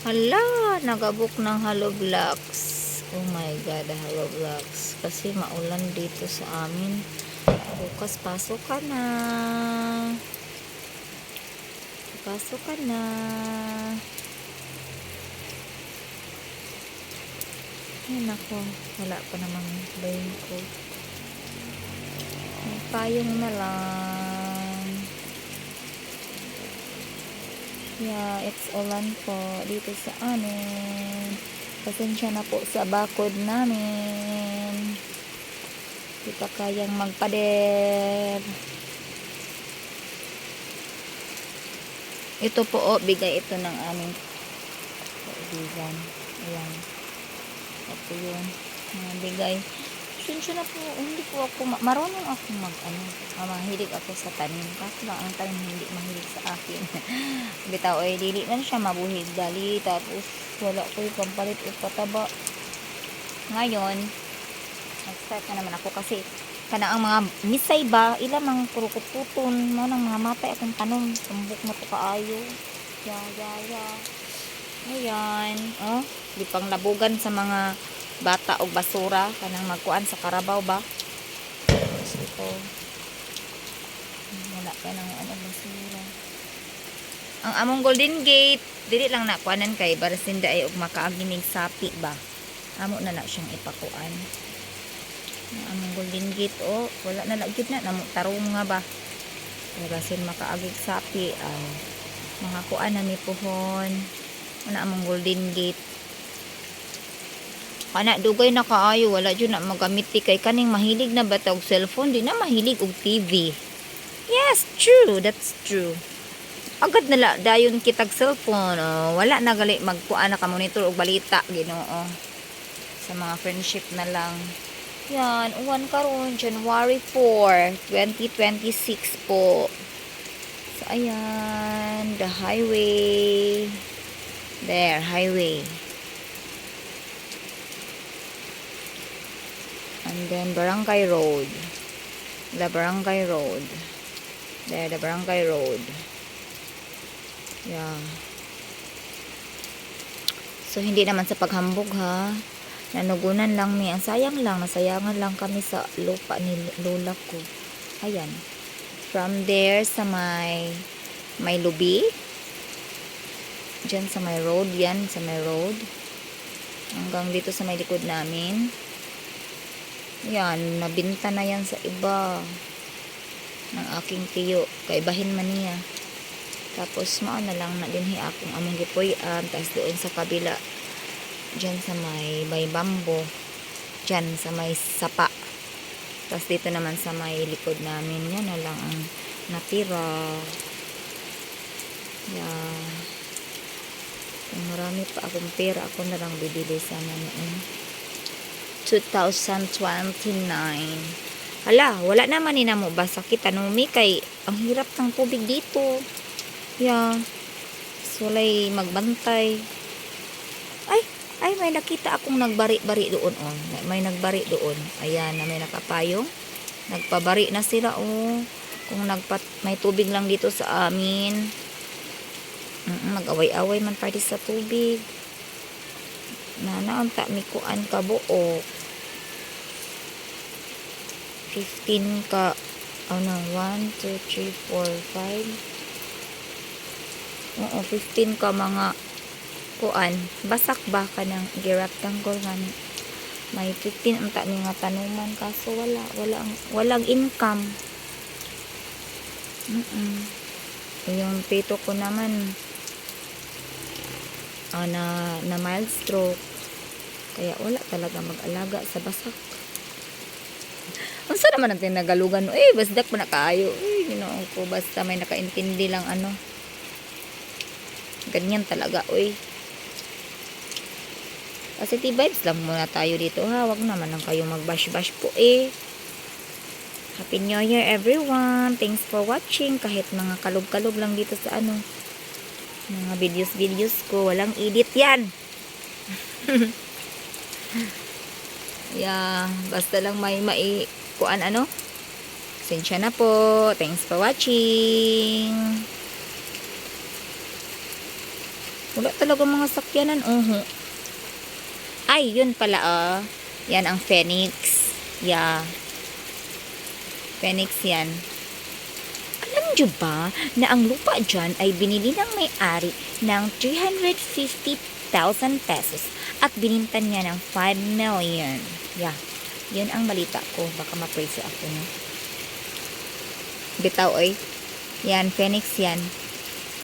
Hala, nagabok ng Hello Blocks. Oh my God, Hello Blocks. Kasi maulan dito sa amin. Bukas pasok ka na. Pasok ka na. Ay nako, wala pa namang raincoat. May payong na lang. Yeah, it's ulan po dito sa amin. Pasensya na po sa bakod namin. Di pa kayang magpader. Ito po, oh, bigay ito ng aming kaibigan. Ayan. Ito yun. Mga bigay. Pasensya na po. Hindi po ako, marunong ako mahilig ako sa tanim. Kasi lang ang tanim hindi mahilig sa akin. Bitaw ay dili man siya mabuhig dali. Tapos wala ko yung pampalit o pataba. Ngayon, nag-start na naman ako kasi kana ang mga misay ba, ilamang kurukuputon mo ng mga matay akong tanom. Tumbok na to kaayo. Ya. Ayan. Oh, di pang labugan sa mga bata o basura kanang magkuan sa karabaw ba. So, ito. Wala pa nang basura. Ang among Golden Gate, dili lang na kuanan kay barasinda ay og makaaginig sapi ba. Amo na siyang ipakuan. Ang among Golden Gate, oh, wala na lagit na namong tarong nga ba. Barasin makaagig sapi, mga kuan na mi puhon. Ano among Golden Gate. Kana dugay na kaayo, wala jud na magamit kay kaning mahilig na bata og cellphone, di na mahilig og TV. Yes, true, that's true. Agad nala dayon kitag cellphone, wala na gali magkuan na ka monitor og balita Ginoo. Sa mga friendship na lang. Yan, uwan karon January 4, 2026 po. So ayan, the highway. There, highway. And then Barangay Road. The Barangay Road. There, the Barangay Road. Yeah. So hindi naman sa paghambog ha. Nanugunan lang mi. Ang sayang lang, nasayangan lang kami sa lupa ni lola ko. Ayan. From there sa may lubi. Diyan sa may road, yan sa may road. Hanggang dito sa may likod namin. Yan, nabinta na yan sa iba ng aking tiyo. Kaibahin man niya. Tapos maana lang na dinhi akong among gipuy-an. Tapos doon sa kabila, dyan sa may bambo, dyan sa may sapa. Tapos dito naman sa may likod namin, yan na lang ang natira. Yeah. Kung marami pa akong pera, ako na lang bibili sana noon. 2029. Hala, wala naman ni namo ba sakit tanumi kay ang hirap ng tubig dito. Yeah. So, walay magbantay. Ay, may nakita akong nagbari-bari doon. Oh. May nagbari doon. Ayan, na may nakapayong. Nagpabari na sila. Oh. Kung may tubig lang dito sa amin. Mag-away-away man party sa tubig. Nanaunta mi kuan ka buo. 15 ka 1, 2, 3, 4, 5. Oo, 15 ka mga kuan. Basak ba ka ng giraptanggol nga may 15 ang ta nga tanuman kaso walang income. Yung pito ko naman na mild stroke. Kaya wala talaga mag-alaga sa basak. Unsa naman ang tinagalugan? Basdak pa na kaayo. Ginoo ko, basta may nakaintindi lang ganyan talaga, Positive vibes lang muna tayo dito, ha. Wag naman lang kayo mag-bash-bash po, Happy New Year, everyone. Thanks for watching. Kahit mga kalog-kalog lang dito sa mga videos ko. Walang edit yan. Yeah, basta lang may kuan Pasensya na po. Thanks for watching. Wala talaga mga sakyanan. Ay, yun pala, yan ang Phoenix. Yeah. Phoenix yan. Alam nyo ba na ang lupa dyan ay binili ng may-ari ng 350,000 pesos at binintan niya ng 5 million. Yeah. Yun ang balita ko. Baka ma-praise ako, no? Bitaw, oy. Yan, Phoenix yan.